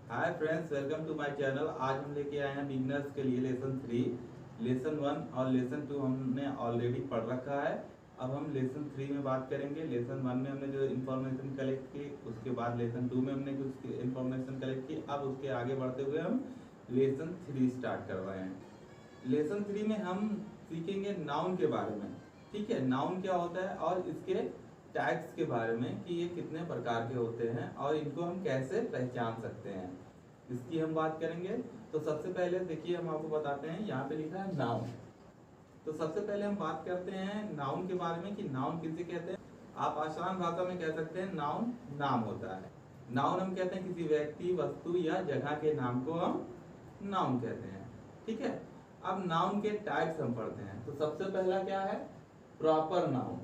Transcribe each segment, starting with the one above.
Hi friends, welcome to my channel. आज हम लेके आए हैं बिगनर्स के लिए लेसन 3। लेसन 1 और लेसन 2 हमने ऑलरेडी पढ़ रखा है। अब हम लेसन 3 में बात करेंगे। लेसन 1 में हमने जो इन्फॉर्मेशन कलेक्ट की, उसके बाद लेसन 2 में हमने कुछ इन्फॉर्मेशन कलेक्ट की। अब उसके आगे बढ़ते हुए हम लेसन 3 स्टार्ट कर रहे हैं। लेसन 3 में हम सीखेंगे नाउन के बारे में। ठीक है, नाउन क्या होता है और इसके टैग्स के बारे में कि ये कितने प्रकार के होते हैं और इनको हम कैसे पहचान सकते हैं, इसकी हम बात करेंगे। तो सबसे पहले देखिए, हम आपको बताते हैं, यहाँ पे लिखा है नाउन। तो सबसे पहले हम बात करते हैं नाउन के बारे में कि नाउन किसे कहते हैं। आप आसान भाषा में कह सकते हैं नाउन नाम होता है। नाउन हम कहते हैं किसी व्यक्ति, वस्तु या जगह के नाम को हम नाउन कहते हैं। ठीक है, अब नाउन के टाइप्स हम पढ़ते हैं। तो सबसे पहला क्या है, प्रॉपर नाउन।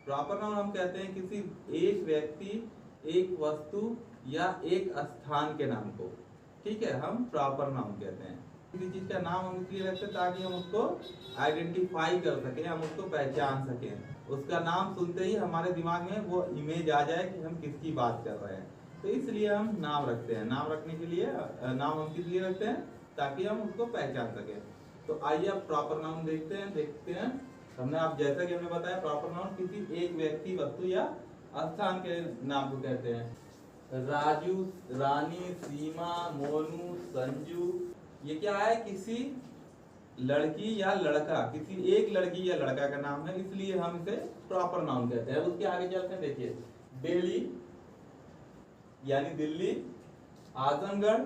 प्रॉपर नाउन हम कहते हैं किसी एक व्यक्ति, एक वस्तु या एक स्थान के नाम को, ठीक है, हम प्रॉपर नाउन कहते हैं। किसी चीज का नाम हम इसलिए रखते हैं ताकि हम उसको आइडेंटिफाई कर सकें, हम उसको पहचान सकें। उसका नाम सुनते ही हमारे दिमाग में वो इमेज आ जाए कि हम किसकी बात कर रहे हैं। तो इसलिए हम नाम रखते हैं। नाम रखने के लिए नाम हम किस लिए रखते हैं, ताकि हम उसको पहचान सकें। तो आइए अब प्रॉपर नाउन देखते हैं। हमने आप जैसा कि हमने बताया, प्रॉपर नाउन किसी एक व्यक्ति, वस्तु या स्थान के नाम को कहते हैं। राजू, रानी, सीमा, मोनू, संजू, ये क्या है, किसी लड़की या लड़का, किसी एक लड़की या लड़का का नाम है, इसलिए हम इसे प्रॉपर नाउन कहते हैं। अब उसके आगे चलते हैं। देखिए, दिल्ली यानी दिल्ली, आजमगढ़,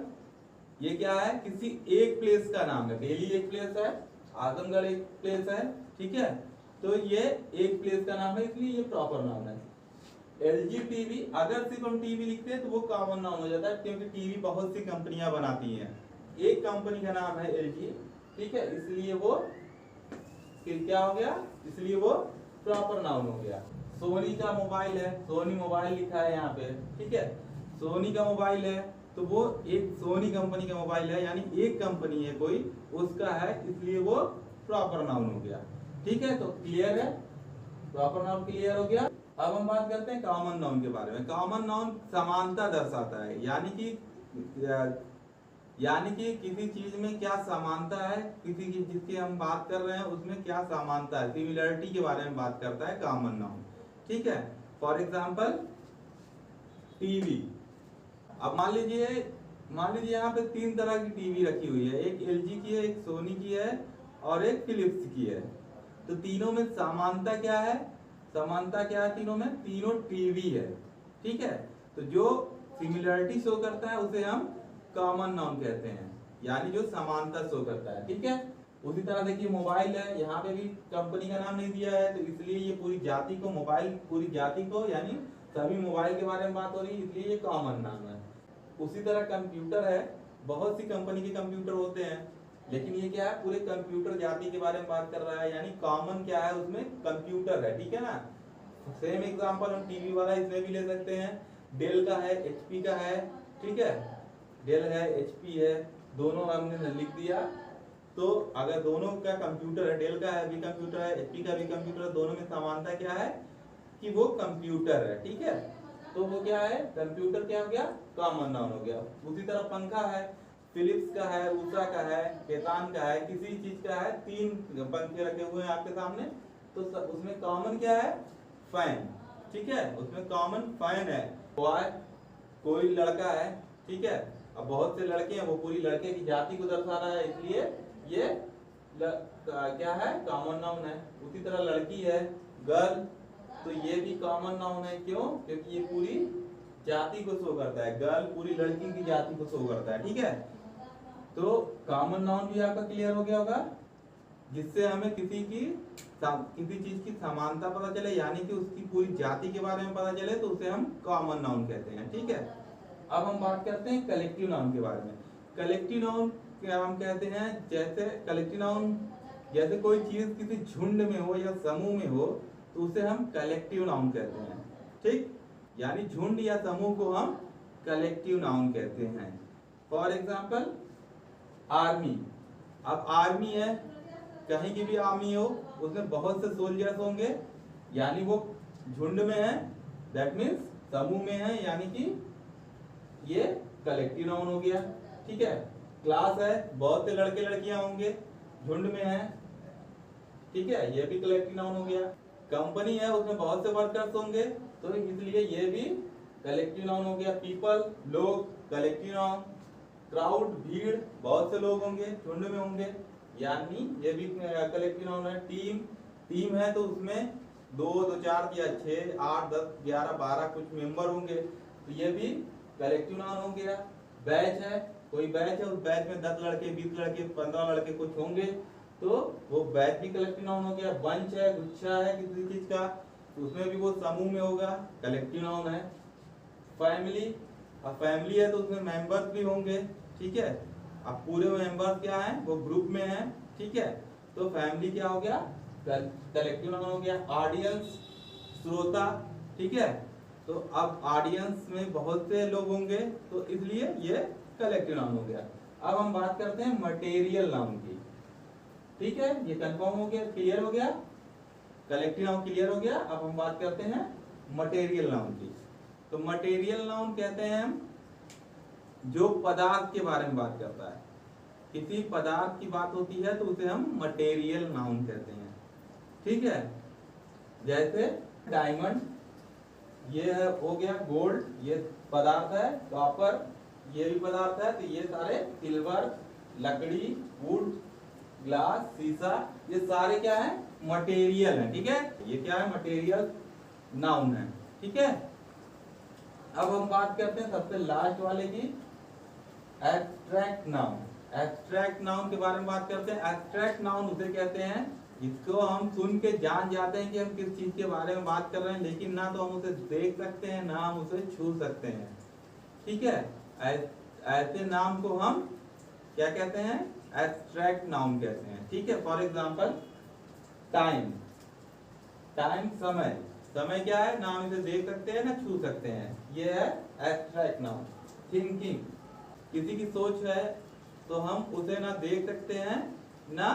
ये क्या है, किसी एक प्लेस का नाम है। दिल्ली एक प्लेस है, आजमगढ़ एक प्लेस है, ठीक है, तो ये एक प्लेस का नाम है, इसलिए ये प्रॉपर नाउन है। एलजी टीवी, अगर सिर्फ हम टीवी लिखते हैं तो वो कॉमन नाउन हो जाता है, क्योंकि टीवी बहुत सी कंपनियां बनाती हैं, एक कंपनी का नाम है एलजी, ठीक है, इसलिए वो क्या हो गया, इसलिए वो प्रॉपर नाउन हो गया। सोनी का मोबाइल है, सोनी मोबाइल लिखा है यहाँ पे, ठीक है, सोनी का मोबाइल है, तो वो एक सोनी कंपनी का मोबाइल है, यानी एक कंपनी है कोई, उसका है, इसलिए वो प्रॉपर नाउन हो गया। ठीक है, तो क्लियर है, प्रॉपर नाउन क्लियर हो गया। अब हम बात करते हैं कॉमन नाउन के बारे में। कॉमन नाउन समानता दर्शाता है, यानी कि किसी चीज में क्या समानता है, किसी की जिसकी हम बात कर रहे हैं उसमें क्या समानता है, सिमिलरिटी के बारे में बात करता है कॉमन नाउन। ठीक है, फॉर एग्जाम्पल टीवी। अब मान लीजिए यहाँ पे 3 तरह की टीवी रखी हुई है, एक एलजी की है, एक सोनी की है और एक फिलिप्स की है। तो तीनों में समानता क्या है, तीनों में, तीनों टीवी है। ठीक है, तो जो सिमिलरिटी शो करता है उसे हम कॉमन नाउन कहते हैं, यानी जो समानता शो करता है। ठीक है, उसी तरह देखिए मोबाइल है, यहाँ पे भी कंपनी का नाम नहीं दिया है, तो इसलिए ये पूरी जाति को, मोबाइल पूरी जाति को, यानी सभी मोबाइल के बारे में बात हो रही है, इसलिए ये कॉमन नाम है। उसी तरह कंप्यूटर है, बहुत सी कंपनी के कंप्यूटर होते हैं, लेकिन ये क्या है, पूरे कंप्यूटर जाति के बारे में बात कर रहा है, यानी कॉमन क्या है उसमें, कंप्यूटर है। ठीक है ना, सेम एग्जांपल हम टीवी वाला इसमें भी ले सकते हैं। डेल का है, एचपी का है, ठीक है, डेल है, एचपी है, दोनों हमने लिख दिया। तो अगर दोनों का कंप्यूटर है, डेल का है भी कंप्यूटर है, एचपी का भी कंप्यूटर है, दोनों में समानता क्या है कि वो कंप्यूटर है। ठीक है, तो वो क्या है, कंप्यूटर क्या हो गया, कॉमन नाउन हो गया। उसी तरह पंखा है, फिलिप्स का है, उषा का है, केतान का है, किसी चीज का है, 3 पंखे रखे हुए हैं आपके सामने, तो उसमें कॉमन क्या है, फैन। ठीक है, उसमें कॉमन फैन है। कोई लड़का है, ठीक है, अब बहुत से लड़के हैं, वो पूरी लड़के की जाति को दर्शा रहा है, इसलिए ये क्या है, कॉमन नाउन है। उसी तरह लड़की है, गर्ल, तो ये भी कॉमन नाउन है। क्यों, क्योंकि ये पूरी जाति को शो करता है, गर्ल पूरी लड़की की जाति को शो करता है। ठीक है, तो कॉमन नाउन भी आपका क्लियर हो गया होगा, जिससे हमें किसी चीज की समानता पता चले, यानी कि उसकी पूरी जाति के बारे में पता चले, तो उसे हम कॉमन नाउन कहते हैं। ठीक है, अब हम बात करते हैं कलेक्टिव नाउन के बारे में। कलेक्टिव नाउन क्या हम कहते हैं, जैसे कलेक्टिव नाउन, जैसे कोई चीज किसी झुंड में हो या समूह में हो, तो उसे हम कलेक्टिव नाउन कहते हैं। ठीक, यानी झुंड या समूह को हम कलेक्टिव नाउन कहते हैं। For example army. अब आर्मी है, कहीं की भी आर्मी हो, उसमें बहुत से सोल्जर्स होंगे, यानी वो झुंड में है, दैट मीन्स समूह में है, यानी कि ये कलेक्टिव नाउन हो गया। ठीक है, क्लास है, बहुत से लड़के लड़कियां होंगे, झुंड में है, ठीक है, ये भी कलेक्टिव नाउन हो गया। कंपनी है, उसमें बहुत से वर्कर्स होंगे, तो इसलिए ये भी कलेक्टिव नाउन हो गया। पीपल, लोग, कलेक्टिव नाउन। क्राउड, भीड़, बहुत से लोग होंगे, झुंड में होंगे, यानी ये भी कलेक्टिव नाउन है। टीम है तो उसमें 2, 4 या 6, 8, 10, 11, 12 कुछ मेंबर होंगे, तो ये भी कलेक्टिव नाउन हो गया। बैच है, कोई बैच है, उस बैच में 10 लड़के, 20 लड़के, 15 लड़के कुछ होंगे, तो वो बैच भी कलेक्टिव नाउन हो गया। बंच है, गुच्छा है किसी चीज का, तो उसमें भी वो समूह में होगा, कलेक्टिव नाउन है। फैमिली, अब फैमिली है तो उसमें मेंबर्स भी होंगे, ठीक है। अब पूरे मेंबर्स क्या हैं, वो ग्रुप में हैं, ठीक है, तो फैमिली क्या हो गया, कलेक्टिव नाउन हो गया। ऑडियंस, श्रोता, ठीक है, तो अब ऑडियंस में बहुत से लोग होंगे, तो इसलिए ये कलेक्टिव नाउन हो गया। अब हम बात करते हैं मटेरियल नाउन की, ठीक है, ये कंफर्म हो गया, क्लियर हो गया, कलेक्टिव नाउन क्लियर हो गया। अब हम बात करते हैं मटेरियल नाउन की। तो मटेरियल नाउन कहते हैं हम जो पदार्थ के बारे में बात करता है, किसी पदार्थ की बात होती है तो उसे हम मटेरियल नाउन कहते हैं, ठीक है। जैसे डायमंड, ये हो गया, गोल्ड ये पदार्थ है, कॉपर ये भी पदार्थ है, तो ये सारे सिल्वर, लकड़ी, वुड, ग्लास, शीशा, ये सारे क्या है, मटेरियल है, ठीक है, ये क्या है, मटेरियल नाउन है, ठीक है। अब हम बात करते हैं सबसे लास्ट वाले की, एब्स्ट्रैक्ट नाउन। एब्स्ट्रैक्ट नाउन के बारे में बात करते हैं। एब्स्ट्रैक्ट नाउन उसे कहते हैं जिसको हम सुन के जान जाते हैं कि हम किस चीज के बारे में बात कर रहे हैं, लेकिन ना तो हम उसे देख सकते हैं, ना हम उसे छू सकते हैं, ठीक है। ऐसे नाम को हम क्या कहते हैं, एब्स्ट्रैक्ट नाउन कहते हैं, ठीक है। फॉर एग्जांपल टाइम, टाइम समय, समय क्या है, ना हम इसे देख सकते हैं ना छू सकते हैं, ये है एब्स्ट्रैक्ट नाउन। थिंकिंग, किसी की सोच है तो हम उसे ना देख सकते हैं ना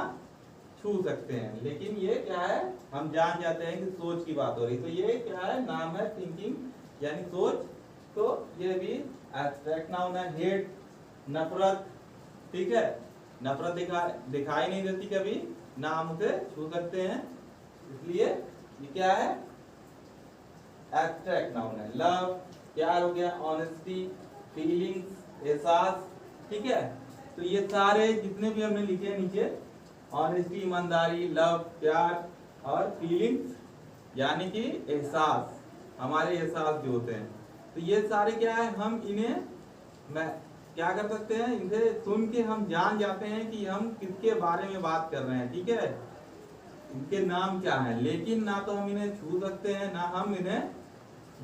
छू सकते हैं, लेकिन ये क्या है, हम जान जाते हैं कि सोच की बात हो रही, तो ये क्या है, नाम है थिंकिंग यानी सोच, तो ये भी एब्स्ट्रैक्ट नाउन है। हेट, नफरत, ठीक है, नफरत दिखाई नहीं देती कभी, ना हम उसे छू सकते हैं, इसलिए ये क्या है, एब्स्ट्रैक्ट नाउन है। लव, प्यार हो गया, ऑनेस्टी, फीलिंग्स, एहसास, ठीक है, तो ये सारे जितने भी हमने लिखे हैं नीचे, ऑनेस्टी ईमानदारी, लव प्यार, और फीलिंग्स यानी कि एहसास, हमारे एहसास जो होते हैं, तो ये सारे क्या है, हम इन्हें मैं क्या कर सकते हैं, इनसे सुन के हम जान जाते हैं कि हम किसके बारे में बात कर रहे हैं, ठीक है, इनके नाम क्या है, लेकिन ना तो हम इन्हें छू सकते हैं ना हम इन्हें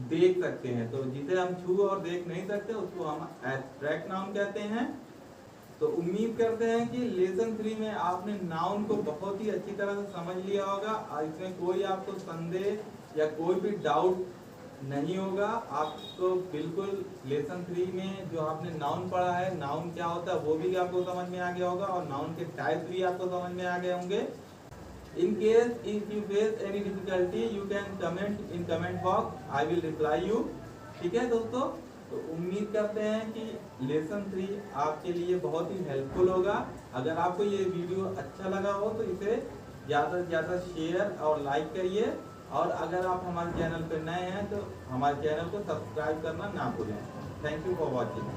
देख सकते हैं। तो जिसे हम छू और देख नहीं सकते उसको हम एब्स्ट्रैक्ट नाउन कहते हैं। तो उम्मीद करते हैं कि लेसन 3 में आपने नाउन को बहुत ही अच्छी तरह से समझ लिया होगा, और इसमें कोई आपको संदेह या कोई भी डाउट नहीं होगा। आपको बिल्कुल लेसन 3 में जो आपने नाउन पढ़ा है, नाउन क्या होता है वो भी आपको समझ में आ गया होगा, और नाउन के टाइप्स भी आपको समझ में आ गए होंगे। In case if you face any difficulty, you can comment in comment box. I will reply you. ठीक है दोस्तों, तो उम्मीद करते हैं कि लेसन 3 आपके लिए बहुत ही हेल्पफुल होगा। अगर आपको ये वीडियो अच्छा लगा हो तो इसे ज़्यादा से ज़्यादा शेयर और लाइक करिए, और अगर आप हमारे चैनल पर नए हैं तो हमारे चैनल को सब्सक्राइब करना ना भूलें। Thank you for watching.